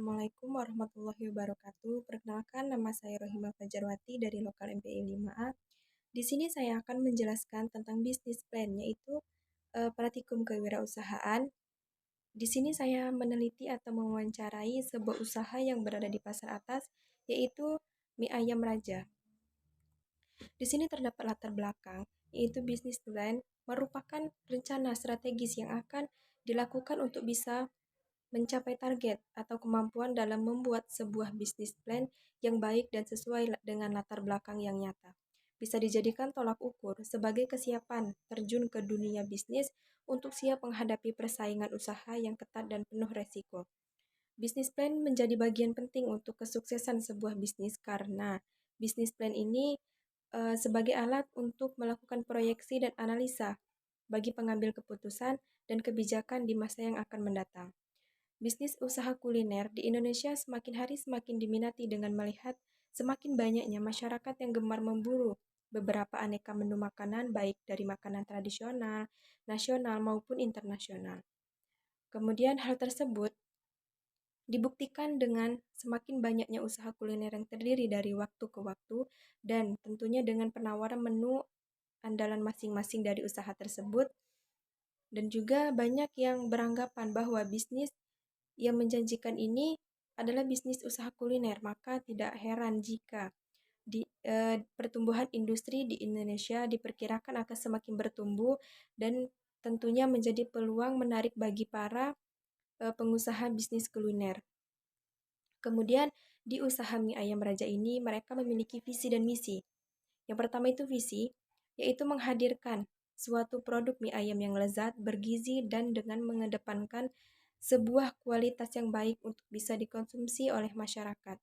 Assalamualaikum warahmatullahi wabarakatuh. Perkenalkan, nama saya Rohimah Fajarwati dari Lokal MPI 5A. Di sini saya akan menjelaskan tentang bisnis plan, yaitu praktikum kewirausahaan. Di sini saya meneliti atau mewawancarai sebuah usaha yang berada di pasar atas, yaitu mie ayam raja. Di sini terdapat latar belakang, yaitu bisnis plan merupakan rencana strategis yang akan dilakukan untuk bisa mencapai target atau kemampuan dalam membuat sebuah bisnis plan yang baik dan sesuai dengan latar belakang yang nyata. Bisa dijadikan tolak ukur sebagai kesiapan terjun ke dunia bisnis untuk siap menghadapi persaingan usaha yang ketat dan penuh resiko. Bisnis plan menjadi bagian penting untuk kesuksesan sebuah bisnis karena bisnis plan ini sebagai alat untuk melakukan proyeksi dan analisa bagi pengambil keputusan dan kebijakan di masa yang akan mendatang. Bisnis usaha kuliner di Indonesia semakin hari semakin diminati dengan melihat semakin banyaknya masyarakat yang gemar memburu beberapa aneka menu makanan baik dari makanan tradisional, nasional maupun internasional. Kemudian hal tersebut dibuktikan dengan semakin banyaknya usaha kuliner yang terdiri dari waktu ke waktu dan tentunya dengan penawaran menu andalan masing-masing dari usaha tersebut, dan juga banyak yang beranggapan bahwa bisnis yang menjanjikan ini adalah bisnis usaha kuliner, maka tidak heran jika pertumbuhan industri di Indonesia diperkirakan akan semakin bertumbuh dan tentunya menjadi peluang menarik bagi para pengusaha bisnis kuliner. Kemudian di usaha mie ayam raja ini mereka memiliki visi dan misi. Yang pertama itu visi, yaitu menghadirkan suatu produk mie ayam yang lezat, bergizi, dan dengan mengedepankan sebuah kualitas yang baik untuk bisa dikonsumsi oleh masyarakat.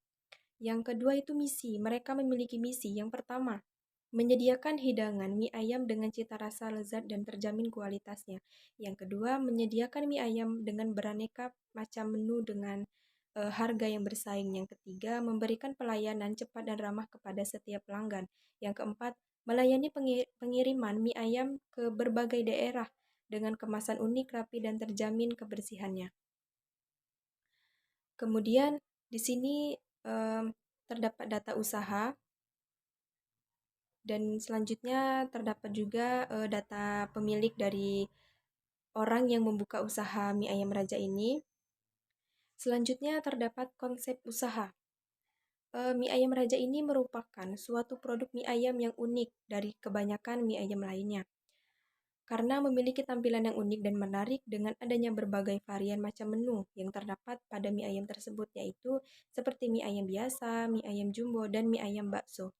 Yang kedua itu misi, mereka memiliki misi. Yang pertama, menyediakan hidangan mie ayam dengan cita rasa lezat dan terjamin kualitasnya. Yang kedua, menyediakan mie ayam dengan beraneka macam menu dengan harga yang bersaing. Yang ketiga, memberikan pelayanan cepat dan ramah kepada setiap pelanggan. Yang keempat, melayani pengiriman mie ayam ke berbagai daerah dengan kemasan unik, rapi, dan terjamin kebersihannya. Kemudian di sini terdapat data usaha dan selanjutnya terdapat juga data pemilik dari orang yang membuka usaha mie ayam raja ini. Selanjutnya terdapat konsep usaha. Mie ayam raja ini merupakan suatu produk mie ayam yang unik dari kebanyakan mie ayam lainnya. Karena memiliki tampilan yang unik dan menarik dengan adanya berbagai varian macam menu yang terdapat pada mie ayam tersebut, yaitu seperti mie ayam biasa, mie ayam jumbo, dan mie ayam bakso.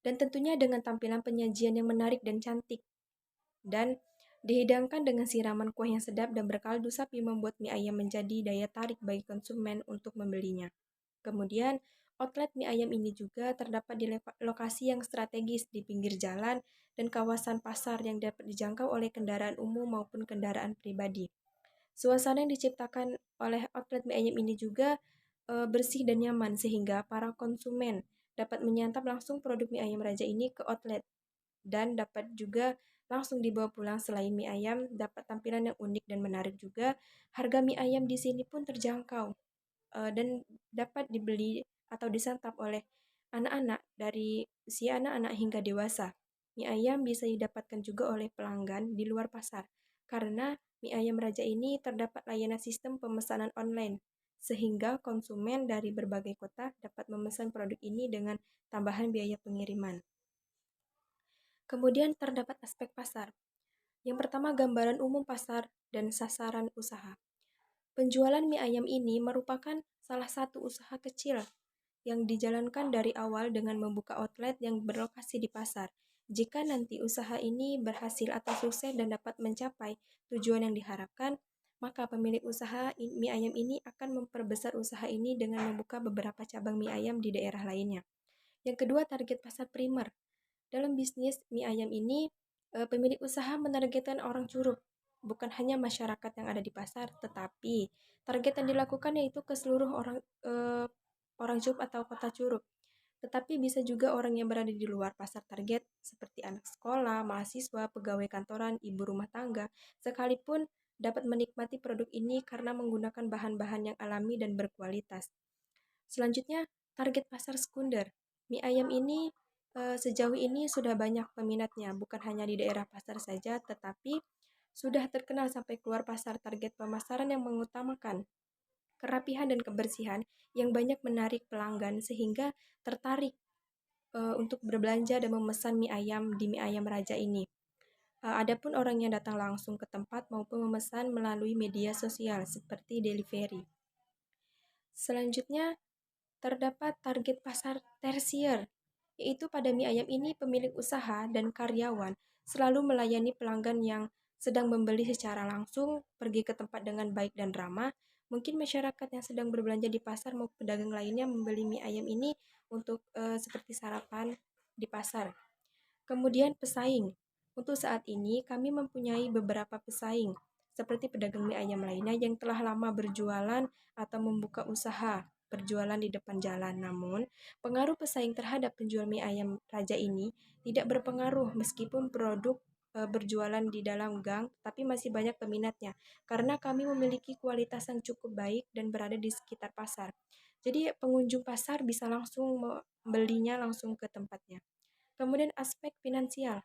Dan tentunya dengan tampilan penyajian yang menarik dan cantik. Dan dihidangkan dengan siraman kuah yang sedap dan berkaldu sapi membuat mie ayam menjadi daya tarik bagi konsumen untuk membelinya. Kemudian, outlet mie ayam ini juga terdapat di lokasi yang strategis di pinggir jalan dan kawasan pasar yang dapat dijangkau oleh kendaraan umum maupun kendaraan pribadi. Suasana yang diciptakan oleh outlet mie ayam ini juga bersih dan nyaman sehingga para konsumen dapat menyantap langsung produk mie ayam raja ini ke outlet dan dapat juga langsung dibawa pulang. Selain mie ayam, dapat tampilan yang unik dan menarik juga. Harga mie ayam di sini pun terjangkau dan dapat dibeli atau disantap oleh anak-anak dari usia anak-anak hingga dewasa. Mie ayam bisa didapatkan juga oleh pelanggan di luar pasar karena mie ayam raja ini terdapat layanan sistem pemesanan online sehingga konsumen dari berbagai kota dapat memesan produk ini dengan tambahan biaya pengiriman. Kemudian terdapat aspek pasar. Yang pertama, gambaran umum pasar dan sasaran usaha. Penjualan mie ayam ini merupakan salah satu usaha kecil yang dijalankan dari awal dengan membuka outlet yang berlokasi di pasar. Jika nanti usaha ini berhasil atau sukses dan dapat mencapai tujuan yang diharapkan, maka pemilik usaha mie ayam ini akan memperbesar usaha ini dengan membuka beberapa cabang mie ayam di daerah lainnya. Yang kedua, target pasar primer. Dalam bisnis mie ayam ini, pemilik usaha menargetkan orang Curug, bukan hanya masyarakat yang ada di pasar, tetapi target yang dilakukan yaitu ke seluruh orang Curug atau kota Curug. Tetapi bisa juga orang yang berada di luar pasar target seperti anak sekolah, mahasiswa, pegawai kantoran, ibu rumah tangga, sekalipun dapat menikmati produk ini karena menggunakan bahan-bahan yang alami dan berkualitas. Selanjutnya, target pasar sekunder. Mie ayam ini sejauh ini sudah banyak peminatnya, bukan hanya di daerah pasar saja, tetapi sudah terkenal sampai keluar pasar. Target pemasaran yang mengutamakan kerapihan dan kebersihan yang banyak menarik pelanggan sehingga tertarik untuk berbelanja dan memesan mie ayam di Mie Ayam Raja ini. Adapun orang yang datang langsung ke tempat maupun memesan melalui media sosial seperti delivery. Selanjutnya, terdapat target pasar tersier, yaitu pada mie ayam ini pemilik usaha dan karyawan selalu melayani pelanggan yang sedang membeli secara langsung, pergi ke tempat dengan baik dan ramah. Mungkin masyarakat yang sedang berbelanja di pasar maupun pedagang lainnya membeli mie ayam ini untuk seperti sarapan di pasar. Kemudian pesaing. Untuk saat ini kami mempunyai beberapa pesaing seperti pedagang mie ayam lainnya yang telah lama berjualan atau membuka usaha berjualan di depan jalan. Namun, pengaruh pesaing terhadap penjual mie ayam Raja ini tidak berpengaruh meskipun produk berjualan di dalam gang, tapi masih banyak peminatnya karena kami memiliki kualitas yang cukup baik dan berada di sekitar pasar. Jadi pengunjung pasar bisa langsung membelinya langsung ke tempatnya. Kemudian aspek finansial.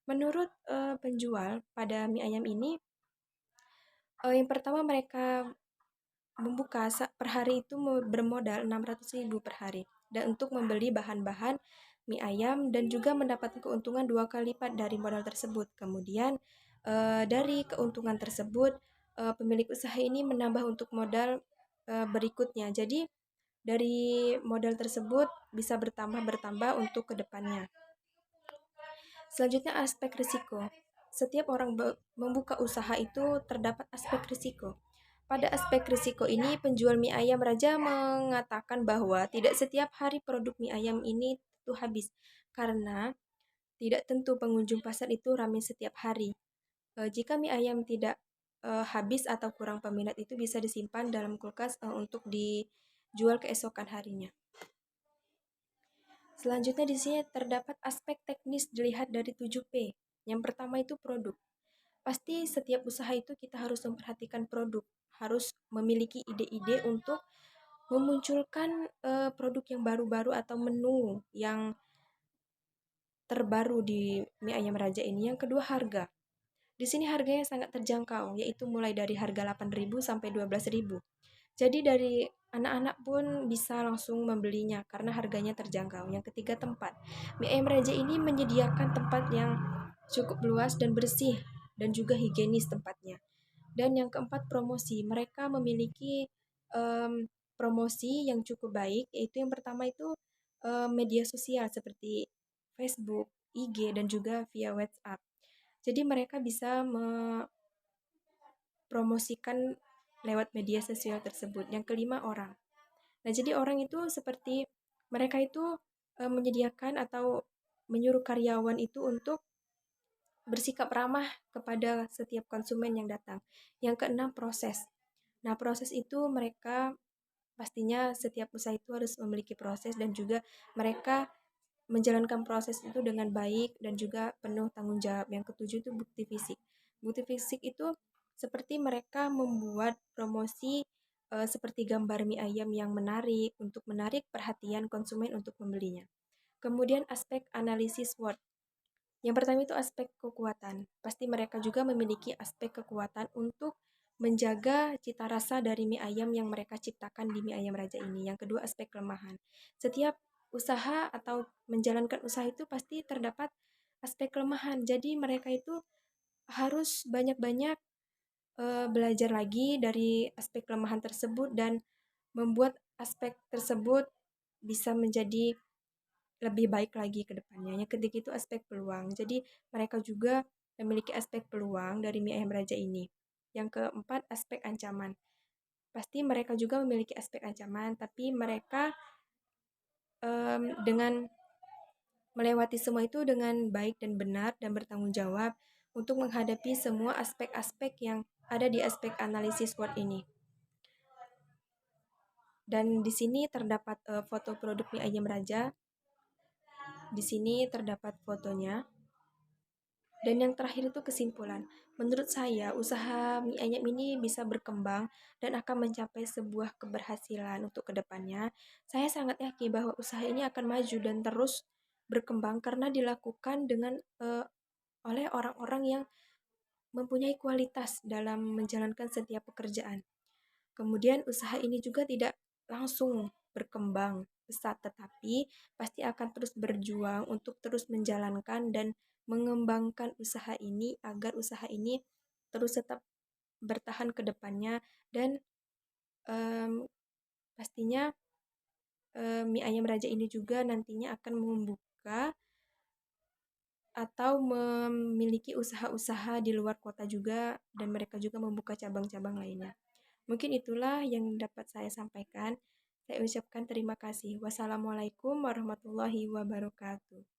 Menurut penjual pada mie ayam ini, yang pertama mereka membuka per hari itu bermodal 600.000 per hari dan untuk membeli bahan-bahan mie ayam dan juga mendapatkan keuntungan 2 kali lipat dari modal tersebut. Kemudian dari keuntungan tersebut pemilik usaha ini menambah untuk modal berikutnya. Jadi dari modal tersebut bisa bertambah untuk kedepannya. Selanjutnya aspek risiko. Setiap orang membuka usaha itu terdapat aspek risiko. Pada aspek risiko ini, penjual mie ayam Raja mengatakan bahwa tidak setiap hari produk mie ayam ini tentu habis, karena tidak tentu pengunjung pasar itu ramai setiap hari. Jika mie ayam tidak habis atau kurang peminat itu bisa disimpan dalam kulkas untuk dijual keesokan harinya. Selanjutnya di sini terdapat aspek teknis dilihat dari 7P. Yang pertama itu produk. Pasti setiap usaha itu kita harus memperhatikan produk, harus memiliki ide-ide untuk memunculkan produk yang baru-baru atau menu yang terbaru di mie ayam Raja ini. Yang kedua harga. Di sini harganya sangat terjangkau, yaitu mulai dari harga 8.000 sampai 12.000. Jadi dari anak-anak pun bisa langsung membelinya karena harganya terjangkau. Yang ketiga tempat. Mie ayam Raja ini menyediakan tempat yang cukup luas dan bersih dan juga higienis tempatnya. Dan yang keempat promosi. Mereka memiliki promosi yang cukup baik, yaitu yang pertama itu media sosial seperti Facebook, IG, dan juga via WhatsApp. Jadi mereka bisa mempromosikan lewat media sosial tersebut. Yang kelima orang. Nah, jadi orang itu seperti mereka itu menyediakan atau menyuruh karyawan itu untuk bersikap ramah kepada setiap konsumen yang datang. Yang keenam proses. Nah, proses itu mereka pastinya setiap usaha itu harus memiliki proses dan juga mereka menjalankan proses itu dengan baik dan juga penuh tanggung jawab. Yang ketujuh itu bukti fisik. Bukti fisik itu seperti mereka membuat promosi seperti gambar mie ayam yang menarik untuk menarik perhatian konsumen untuk membelinya. Kemudian aspek analisis SWOT. Yang pertama itu aspek kekuatan. Pasti mereka juga memiliki aspek kekuatan untuk menjaga cita rasa dari mie ayam yang mereka ciptakan di mie ayam Raja ini. Yang kedua aspek kelemahan. Setiap usaha atau menjalankan usaha itu pasti terdapat aspek kelemahan. Jadi mereka itu harus banyak-banyak belajar lagi dari aspek kelemahan tersebut dan membuat aspek tersebut bisa menjadi lebih baik lagi ke depannya. Yang ketiga itu aspek peluang. Jadi mereka juga memiliki aspek peluang dari mie ayam Raja ini. Yang keempat aspek ancaman. Pasti mereka juga memiliki aspek ancaman, tapi mereka dengan melewati semua itu dengan baik dan benar dan bertanggung jawab untuk menghadapi semua aspek-aspek yang ada di aspek analisis SWOT ini. Dan di sini terdapat foto produk mie ayam Raja. Di sini terdapat fotonya. Dan yang terakhir itu kesimpulan. Menurut saya, usaha mie ayam ini bisa berkembang dan akan mencapai sebuah keberhasilan untuk kedepannya. Saya sangat yakin bahwa usaha ini akan maju dan terus berkembang karena dilakukan oleh orang-orang yang mempunyai kualitas dalam menjalankan setiap pekerjaan. Kemudian usaha ini juga tidak langsung berkembang pesat, tetapi pasti akan terus berjuang untuk terus menjalankan dan mengembangkan usaha ini agar usaha ini terus tetap bertahan ke depannya dan em, pastinya mie ayam raja ini juga nantinya akan membuka atau memiliki usaha-usaha di luar kota juga dan mereka juga membuka cabang-cabang lainnya. Mungkin itulah yang dapat saya sampaikan. Saya ucapkan terima kasih. Wassalamualaikum warahmatullahi wabarakatuh.